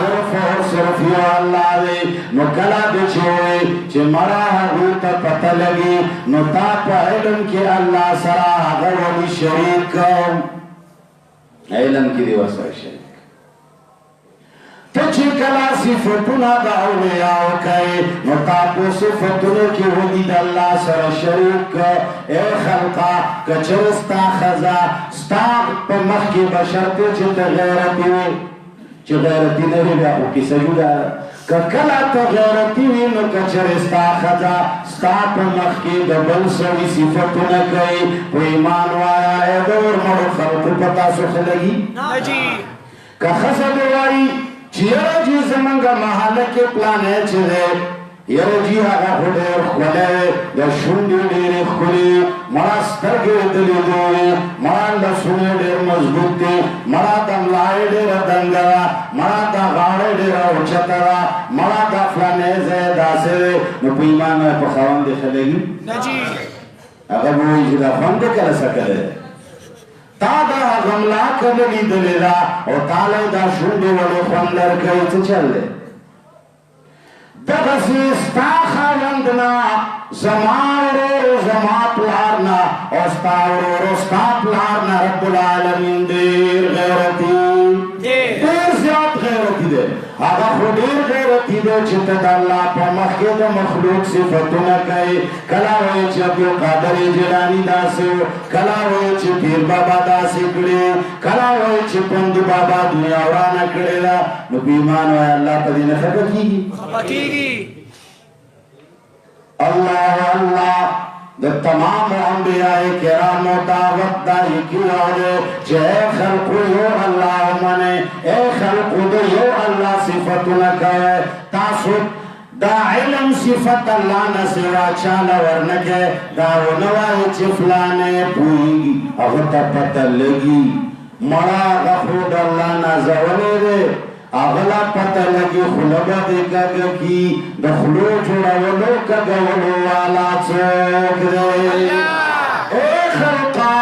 صرف اور صرف یو اللہ دے نو کلا دے چھوئے چھ مرا حقوق پتہ لگی نو تا پا علم کی اللہ سرا حضر ولی شریک علم کی دیور سر شریک صفتنا دا اولیاء کئی نتاپو صفتنا کی ودید اللہ سر شریک اے خلقا کچرستا خزا ستا پا مخ کی بشرتی چت غیرتی وی چه غیرتی نوی بیا او کی سجودا کلا تا غیرتی وی نو کچرستا خزا ستا پا مخ کی دبل سوی صفتنا کئی پا ایمان وایا اے دور مرو خلق پتا سخ لگی نجی که خسد وائی چیرا جی زمانگا محاله کے پلانے چیزے یو جی آگا خودیر خولے یا شنڈی دیر خولی مرا سترگی دلی دوئی مرا لسونی دیر مضبوطی مرا دم لائے دیر دنگرا مرا دا غاڑے دیر اچترا مرا دا فلانے زیدہ سے نو پیمان میں پخوان دکھلے گی نجی اگر وہی جدا خوند کر سکرے تا دا غملا کبھی دلی دا او تالے دا شنڈی ولی خوندر کئی تو چل دے دغسی ستا خاوندنا زمان رو زمان پلارنا استا رو ستا پلارنا رب العالمین دیر غیرتی دیر زیاد غیرتی دے آگا خودیر غیرتی دے چھتا دا اللہ پا مخید مخلوق صفتنا کئی کلا ہوئی چھ عبدال قادر جلانی دا سو کلا ہوئی چھ پیر بابا دا سکڑی کلا ہوئی چھ پند بابا دنیا ورانا کڑی دا نو بیمان ہوئی اللہ پا دین خبر کی گی اللہ اللہ دا تمام انبیاء کرام و دعوت داری کی آجے چھے اے خلق یو اللہ منے اے خلق دو یو اللہ صفت لکھے تاسود دا علم صفت اللہ نسوا چالا ورنکے دا ونوائی چفلانے پوئیگی اغتا پتہ لگی مرا غفود اللہ نزولے دے اغلا پتہ لگی خلبہ دیکھا کی دخلو جوڑا ولو کگا ولو والا چوک دے اے خلقا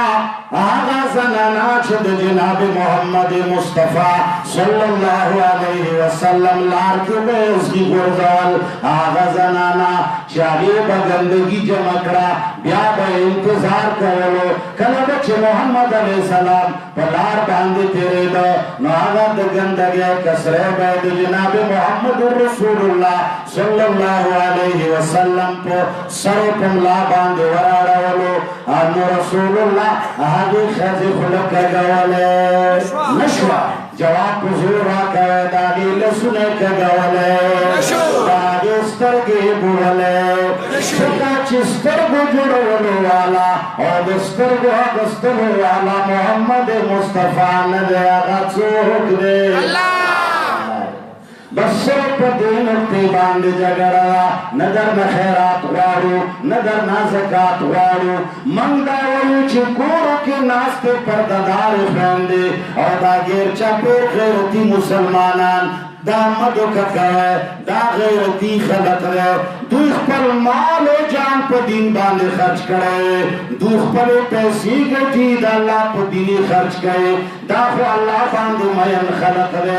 آغا زنانا چھد جناب محمد مصطفیٰ صلی اللہ علیہ وسلم لار کے بیز کی گرزال آغا زنانا چاہیے بگندگی جمکڑا بیا با انتظار کرلو کلبچ محمد علیہ السلام پلار باندے تیرے دو نو آغا دگندگی کسرے بید جناب محمد رسول اللہ صلی اللہ علیہ وسلم پو سر پملا باندے ورارا ولو آنو رسول اللہ آگے خیزی خلق گولے نشوا جواب حضور آکا داگی لسنے گولے داگی سترگی بولے شکا چسترگو جڑولو والا اور دسترگو دسترگو والا محمد مصطفیٰ ندے آگا چوک دے بس پا دین اکتی باند جگڑا ندر نخیرات غارو ندر نازکات غارو من داویو چی کورو کی ناستے پرددار خیندے اور دا گیر چاپیر غیرتی مسلمانان دا مدو ککرے دا غیرتی خلق رے دوخ پر مال و جان پا دین باندے خرچ کرے دوخ پر پیسی گٹی دا اللہ پا دینی خرچ کرے دا خو اللہ باندے مین خلق رے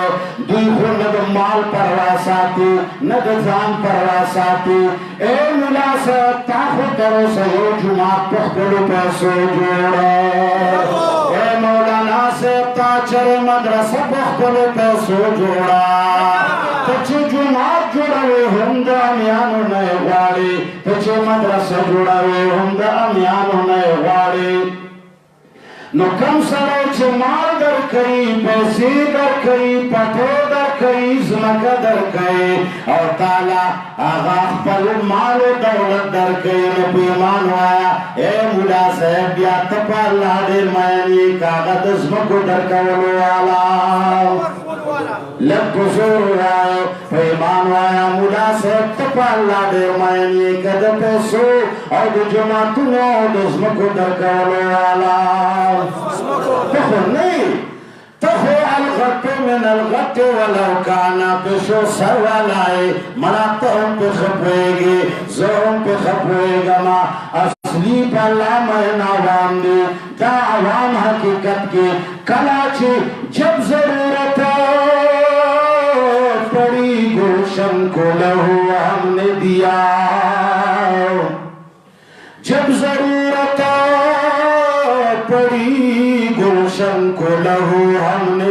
دوخ ند مال پرواساتی ند زان پرواساتی اے ملاسط تا خو ترو سیو جماعت پخبلو پیسو جوڑا اے مولانا سے تا چر مدرسہ پخبلو پیسو جوڑا تچے جماعت جوڑاوے ہم دا امیانو نئے غاڑی تچے مدرسہ جوڑاوے ہم دا امیانو نئے غاڑی نو کم سرے چے مال در کئی پیسی در کئی پتو در کئی زمکہ در کئی اور تالا آغا پل مال و دولت در کئی نو پیمان وایا اے مولا صاحب بیا تپا اللہ دیر مینی کاغت زمکو در کولو والا لب بزور رائے پیمان وایا مولا صاحب تپا اللہ دیر مینی کد پیسو اور دو جماعتنو دزمکو در کولو والا تخو نہیں تخو الغط من الغط ولو کانا پیشو سر والائے منا تہم پہ خبوئے گی زہم پہ خبوئے گا ما اصلی پہ اللہ مہن عوام دی دا عوام حقیقت کی کلاچی جب ضرورت پڑی گلشن کو لہو ہم نے دیا جب ضرورت پڑی گلشن کو لہو ہم نے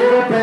₹1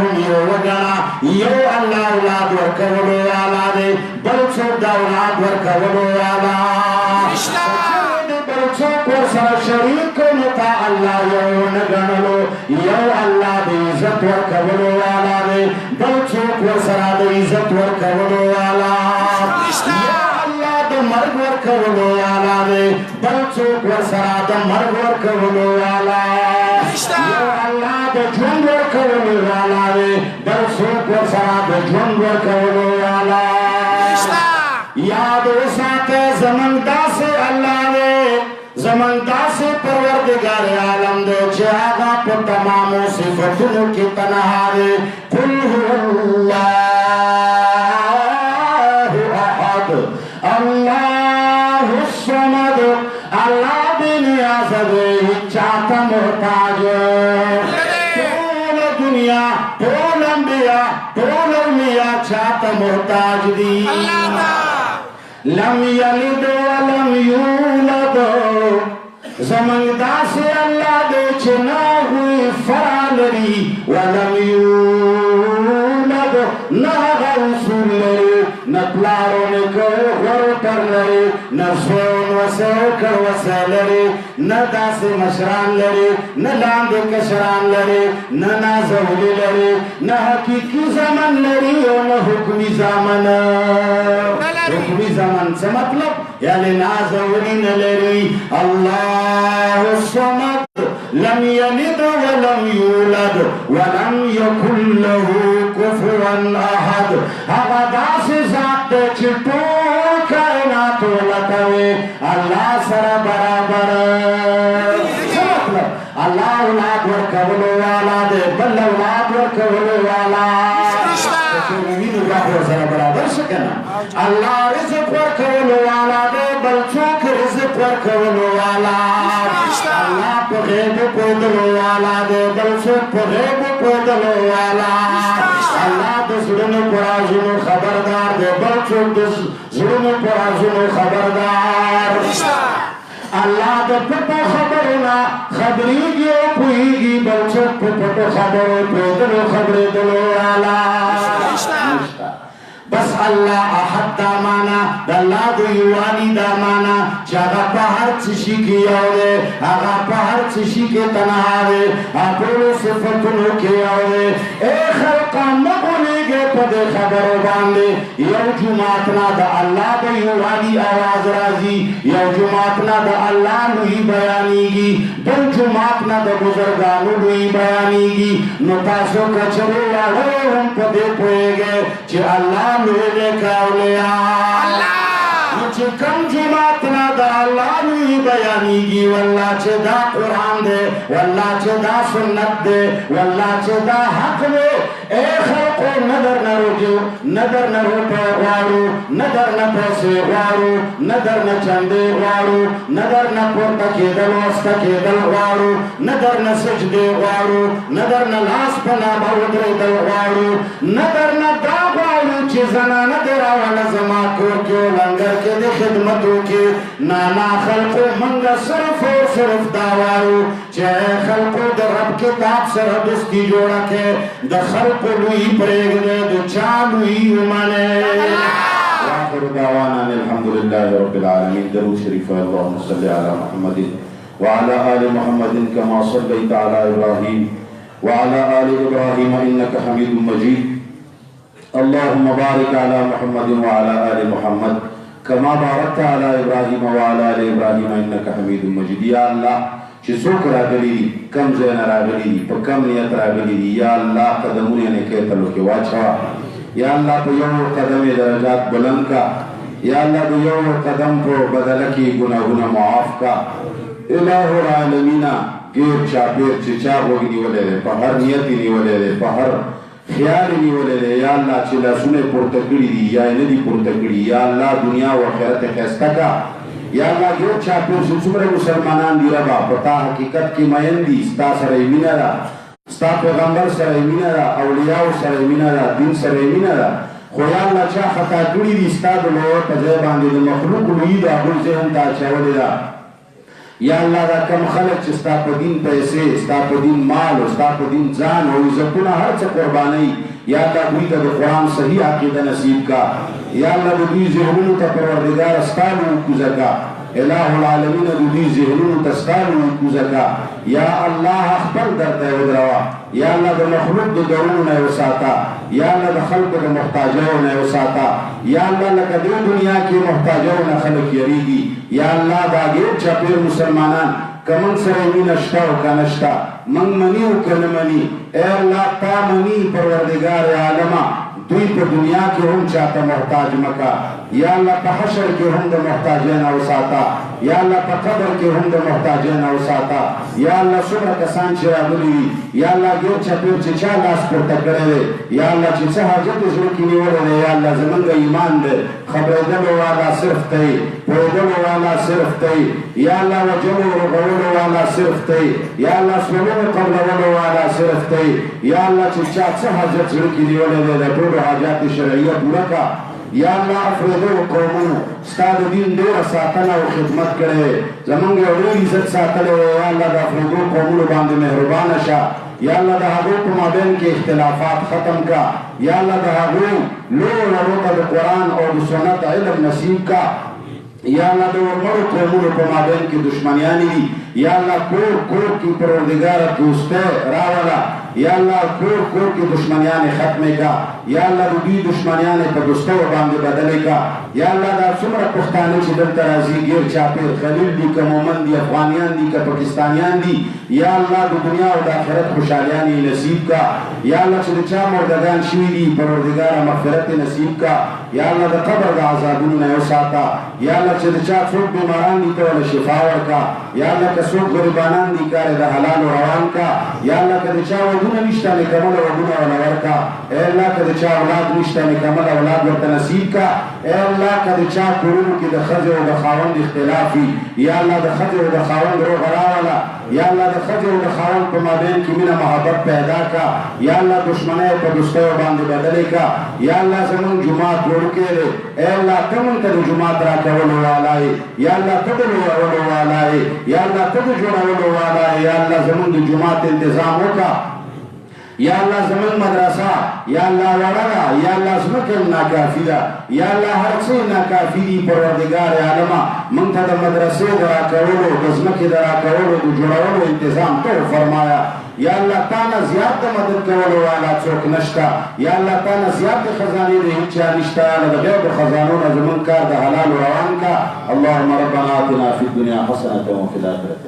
هم یو وگنا یو الله اولاد ورکولو والا دے بل څوک د اولاد ورکولو والا بل څوک ورسره شریک نتا الله یو نګنلو یو الله د عزت ورکولو والا دے بل څوک ورسره د عزت ورکولو والا مرگ ورکولو والا دے بل څوک ورسره د مرگ ورکولو والا یو الله د ژوند ورکولو والا دے بل څوک ورسره د ژوند ورکولو والا یاد وساته زمن داسې الله دے زمن داسې پروردگار عالم دے چې هغه په تمامو صفاتونو کې تنها دے قل هو الله احد اللہ الصمد اللہ بنیاز دے چاہتا محتاج پول دنیا پول انبیاء پول اولیاء چاہتا محتاج دی لم یلد ولم یولد زمندا سے اللہ دے چنا ہوئی فرالری ولم یولد ناغا رسول لری نپلارو نکو غرو پر لری نفسون وسو کر وسو لری نداس مشران لری نلاند کشران لری ننازولی لری نحقیقی زمن لری ونحکمی زمن حکمی زمن سے مطلب یعنی نازولی نلری اللہ الصمد لم يلد ولم يولد ولم يكن له كفوا احد هغه داسې ذات دی چې ټول کائنات ولټوي الله سره برابر الله اولاد ورکولو والا دی بل اولاد ورکولو والا سره برابر شکنه الله رزق ورکولو والا دی بل څوک رزق ورکولو والا الله په غیب پوهېدلو والا دی بل څوک په غیب پوهېدلو والا الله د زړونو په رازونو خبردار دی بل څوک د زړونو په رازونو خبردار الله د پټو خبرونه خبرېږي او پوهېږي بل څوک په پټو خبرو پوهېدلو خبرېدلو والا بس الله احد دا مانا دا اللہ دو یوانی دا مانا چاہا پا ہر چشی کی یاوے آغا پا ہر چشی کے تنہاوے آپولو صفتنو کے یاوے اے خلقا مبولی گے پدے خبرو باندے یو جماعتنا دا اللہ دو یوانی آواز رازی یو جماعتنا دا اللہ نوی بیانی گی بل جماعتنا دا بزرگانو نوی بیانی گی نتاسو کچرے آگے ہم پدے پوئے گے چے اللہ نوی کاولیاء چه کم جماعتنا دا اللہ نوی بیانی گی واللہ چه دا قرآن دے واللہ چه دا سنت دے واللہ چه دا حق دے اے خلقو ندر نروجو ندر نروپے غارو ندر نپیسے غارو ندر نچندے غارو ندر نپورتا کی دل وستا کی دل غارو ندر نسجدے غارو ندر نلاس پنا باودر دل غارو ندر ندا غارو چه زنان درا ونزما کورکیو لنگر کے دے خدمتوں کے نانا خلقو منگا صرف اور صرف داوارو چاہے خلقو در رب کتاب سر دستی جوڑا کے در خلقو لوئی پریگ دے دو چالوئی امانے وآخر دعوانا الحمدللہ رب العالمین درود شریف اللہم صلی علی محمد وعلى آل محمد كما صليت على إبراهيم وعلى آل إبراهيم إنك حميد مجيد اللهم بارك على محمد وعلى آل محمد كما باركت على إبراهيم وعلى آل إبراهيم إنك حميد مجيد يا الله چې څوک راغلي دي کم ځای نه راغلي دي په کم نیت راغلي دي یا الله قدمونه یې کېتلو کې واچوه یا الله په یو قدم یې درجات بلند کا یا الله په یو قدم په بدله کې ګناهونه معاف کا الہ العالمین غیر چاپیر چې چا وګ نیولې ده په هر نیت نیولې ده په هر خیال نیولې ده یا الله چې لاسونه پورته کړي دي یا نه دي پورته کړي یا الله دنیا او آخرت خسته کا یا الله یو چاپیر چې څومره مسلمانان دي ربا پتا حقیقت کې مین دي ستا سره مینا ده ستا پیغمبر سره مینا ده اولیاء سره مینا ده دین سره مینا ده خو یا الله چا خطا کړي دي ستا د لور په ځای باندې د مخلوق لوی د ابو ذهن ته چولې ده یا الله دا کم خلق چې ستا په دین پیسې ستا په دین مال او ستا په دین ځان او عزتونه هر څه قربانوي یا الله دوی ته د قرآن صحیح عقیده نصیب کا یا الله د دوی ذهنونو ته پروردګار ستا کوزه کا الہ العالمین د دوی ذهنونو ته ستا کوزه کا یا الله خپل درته ودروا یا الله د مخلوق د درونو نه وساته یا الله د خلقو د محتاجانو نه وساته یا الله لکه د دنیا کې محتاجانو نه خلق یریږي یا الله دا ډېر چاپیر مسلمانان کمن سره مینه شته او که نشته من مني او که نه مني ای الله تا مني پروردګار عالمه دوی په دنیا کې هم چاته محتاج مکه یا الله په حشر کې هم د محتاجانو وساته یا الله په قبر کې هم د محتاجانو وساته یا الله څومره کسان چې راغلي وي یا الله ډېر چاپیر چې چا لاس پورته کړی دی یا الله چې څه حاجت یې زړه کې نیولی دی یا الله زمونږ ایمان دی خبرېدلو والا صرف ته یې پوهېدلو والا صرف ته یې یا الله وجلو رغولو والا صرف ته یې یا الله سولو قبلولو والا صرف ته یې یا الله چې چا څه حاجت زړه کې نیولی دی د ټولو حاجات شرعیه پوره کړه یا الله افریدو قومونو ستا د دین ډېره ساتنه او خدمت کړی زمونږ یو ډېر عزت ساتلی یا الله د افریدو قومونو باندې مهربانه شه یا الله د هغوی په مابین کې اختلافات ختم کا یا الله د هغوی لویو لرو ته د قرآن او د سنت علم نصیب کا یا الله د ورمړو قومونو په مابین کې دشمنیانې دي یا الله کور کور کې پروردګاره دوستۍ راوله یا الله کور کور کې دشمنیانې ختمې کا یا الله د دوی دشمنیانې په دوستیو باندې بدلې کا یا الله دا څومره پښتانه چې دلته راځي ګیر چاپېر خلیل دي که مومن دي افغانیان دي که پاکستانیان دي یا الله د دنیا او د آخرت خوشحالیانې نصیب کا یا الله چې د چا مردگان شوي دي پروردګاره مغفرت نصیب کا یا الله د قبر د عذابونو نه وساته یا الله چې د چا څوک بیماران دي ته وله شفا ورکړه یا الله که څوک غریبانان دي کار د حلالو روان کا یا الله که د چا وګونه نشته نکمله وګونه وله ورکړه ای الله که د چا اولاد نشته نکمله اولاد ورته نصیب کا ای الله که د چا کورونو کې د ښځې او د خاوند اختلاف وي یا الله د ښځې او د خاوند روغه راوله یا الله د ښځې او د خاوند په مابین کې مینه محبت پیدا کا یا الله دشمنۍ په دوستیو باندې بدلې کا یا الله زمونږ جومات وړوکی دی ای الله ته مونږ ته د جومات راکولو والا یې یا الله ته د لویولو والا یې یا الله ته د جوړولو والا یې یا الله زمونږ د جومات انتظام وکړه یا الله زمون مدرسه یا الله وړه یا الله زمکه ناکافی ده یا الله هر څه ناکافی دي پروردګار عالمه مونږ ته د مدرسې د راکولو د زمکې د راکولو د جوړولو انتظام ته فرمایا یا الله تعالی زیات د مدد کولو والا څوک نشته یا الله تعالی زیات خزانه د هیچا نشته د غیب خزانو نه زمون کار د حلال روان کا اللهم ربنا آتنا فی الدنيا حسنه وفي الاخره